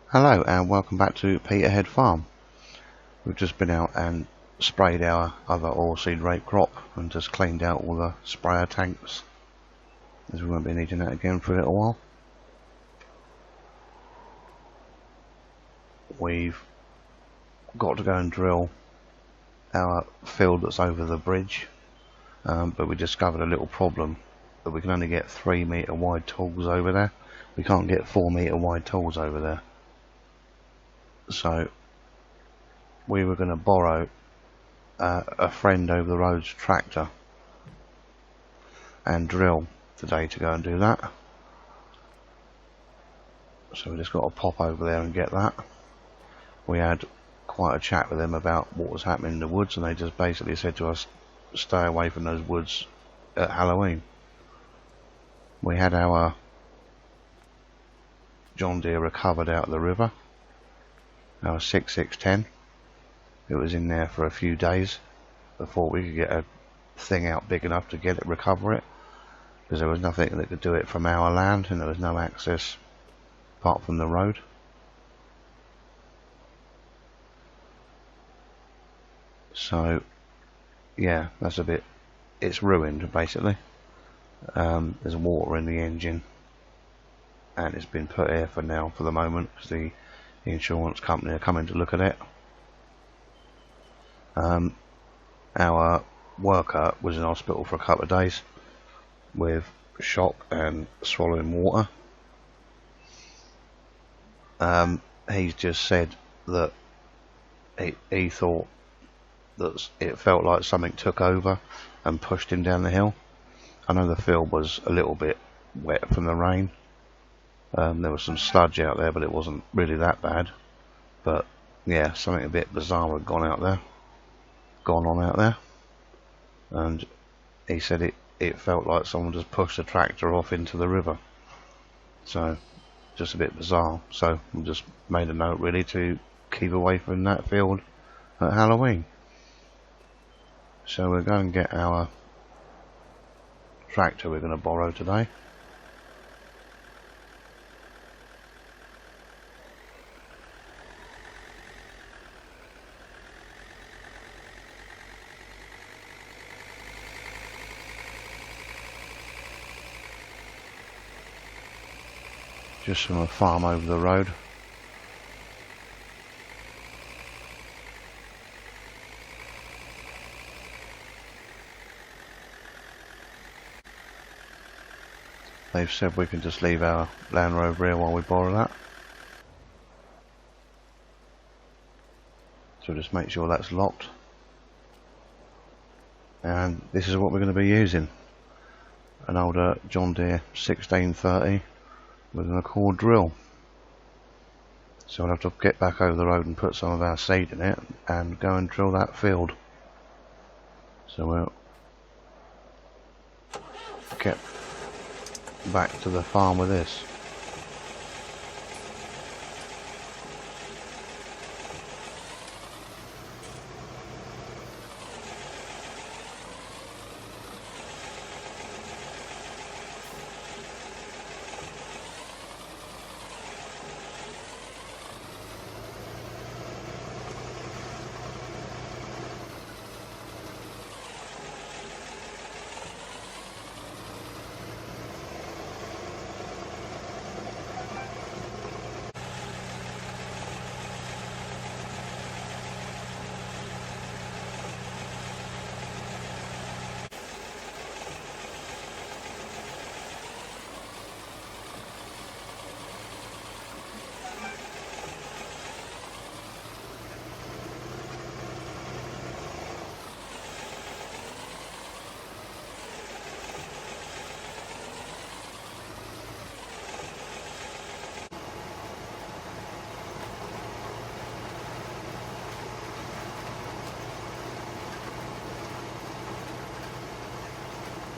Hello and welcome back to Peterhead Farm. We've just been out and sprayed our other oilseed rape crop and just cleaned out all the sprayer tanks, as we won't be needing that again for a little while. We've got to go and drill our field that's over the bridge, but we discovered a little problem that we can only get 3 metre wide tools over there. We can't get 4 metre wide tools over there. So we were going to borrow a friend over the road's tractor and drill today to go and do that. So we just got to pop over there and get that. We had quite a chat with them about what was happening in the woods, and they just basically said to us, stay away from those woods at Halloween. We had our John Deere recovered out of the river, our 6610. It was in there for a few days before we could get a thing out big enough to get it, recover it, because there was nothing that could do it from our land and there was no access apart from the road. So yeah, that's a bit, it's ruined basically. There's water in the engine and it's been put here for now, for the moment, because the insurance company are coming to look at it. Our worker was in hospital for a couple of days with shock and swallowing water. He's just said that he thought that it felt like something took over and pushed him down the hill. I know the field was a little bit wet from the rain. There was some sludge out there, but it wasn't really that bad. But yeah, something a bit bizarre had gone on out there, and he said it felt like someone just pushed a tractor off into the river. So just a bit bizarre. So we just made a note really to keep away from that field at Halloween. So we're going to get our tractor we're going to borrow today. Just from a farm over the road. They've said we can just leave our Land Rover here while we borrow that. So just make sure that's locked. And this is what we're going to be using. An older John Deere 1630 with an Accord drill. So we'll have to get back over the road and put some of our seed in it and go and drill that field. So we'll get back to the farm with this.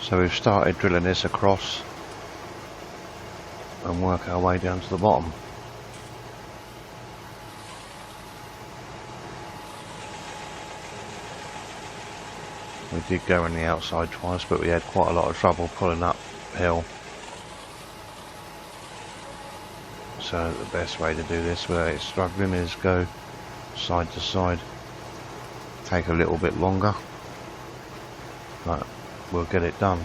So we've started drilling this across and work our way down to the bottom. We did go on the outside twice, but we had quite a lot of trouble pulling uphill. So the best way to do this without it struggling is go side to side. Take a little bit longer, but we'll get it done.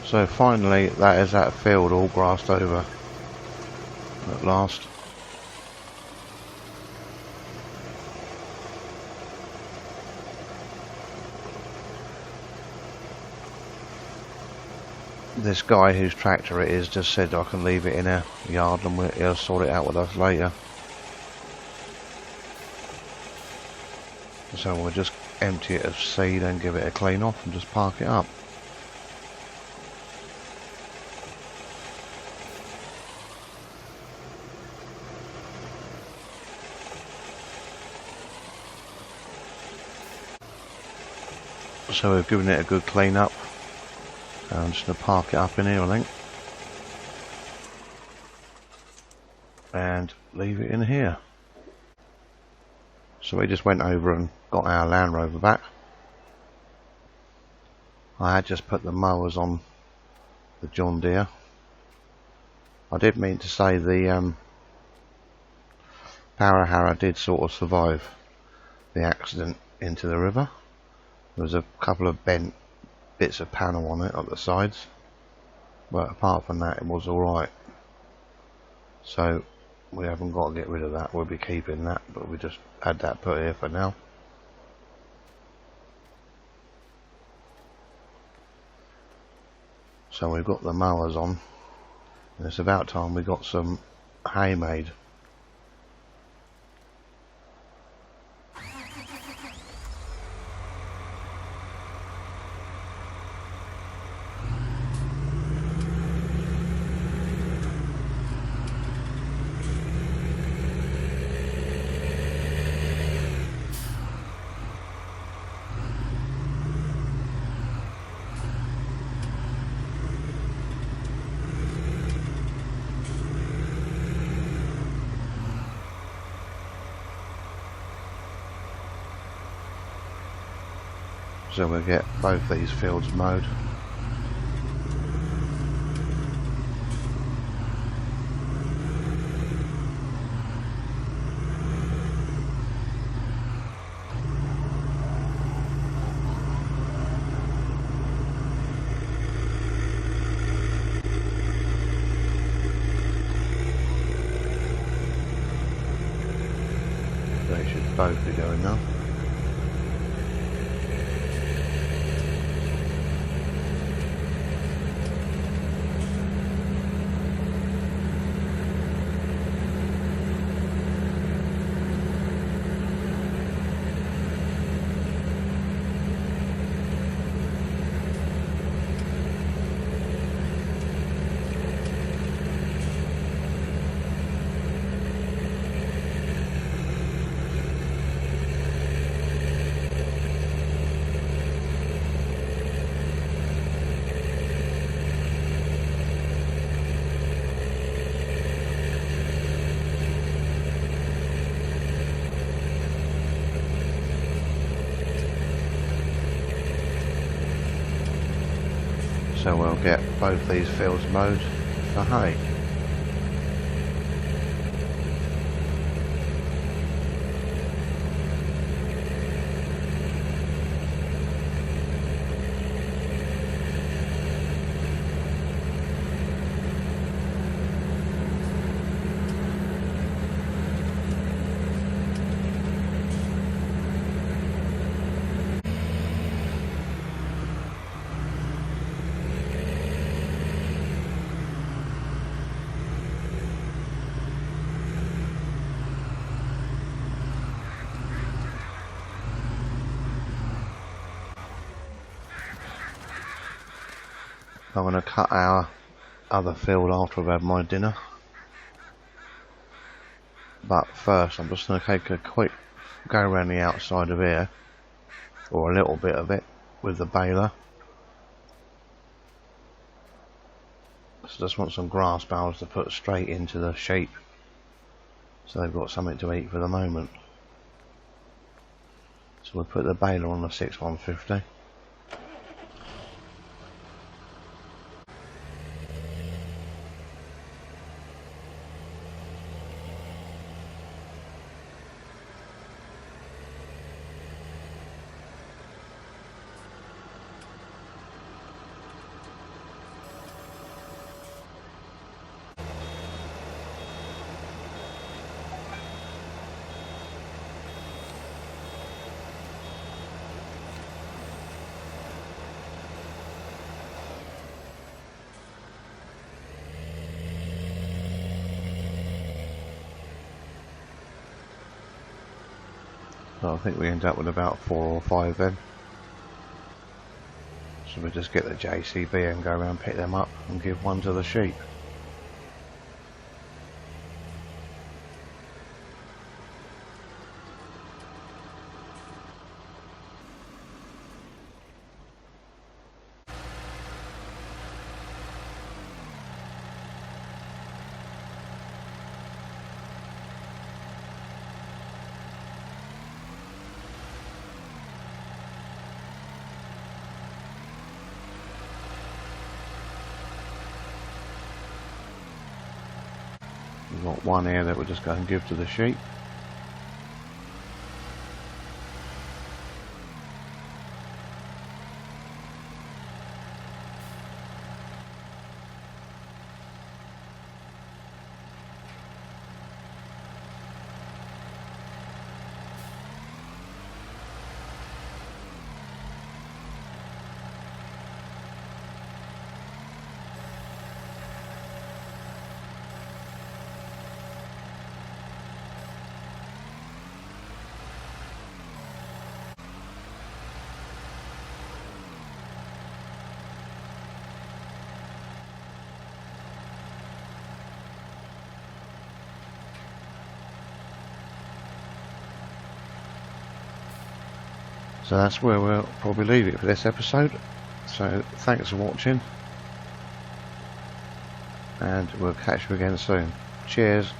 So finally, that is that field all grassed over at last. This guy whose tractor it is just said I can leave it in a yard and he'll sort it out with us later. So we'll just empty it of seed and give it a clean off and just park it up. So we've given it a good clean up. I'm just going to park it up in here, I think, and leave it in here. So we just went over and got our Land Rover back. I had just put the mowers on the John Deere. I did mean to say the power harrow did sort of survive the accident into the river. There was a couple of bent bits of panel on it at the sides, but apart from that it was alright. So we haven't got to get rid of that, we'll be keeping that, but we just had that put here for now. So we've got the mowers on, and it's about time we got some hay made. So we'll get both these fields mowed. They should both be going now. So we'll get both these fields mowed for hay. I'm going to cut our other field after I've had my dinner. But first I'm just going to take a quick go around the outside of here, or a little bit of it, with the baler. So just want some grass bales to put straight into the sheep, so they've got something to eat for the moment. So we'll put the baler on the 6150. So I think we end up with about 4 or 5 then. So we just get the JCB and go around, pick them up and give one to the sheep. We've got one here that we're just going to give to the sheep. So that's where we'll probably leave it for this episode. So thanks for watching, and we'll catch you again soon. Cheers.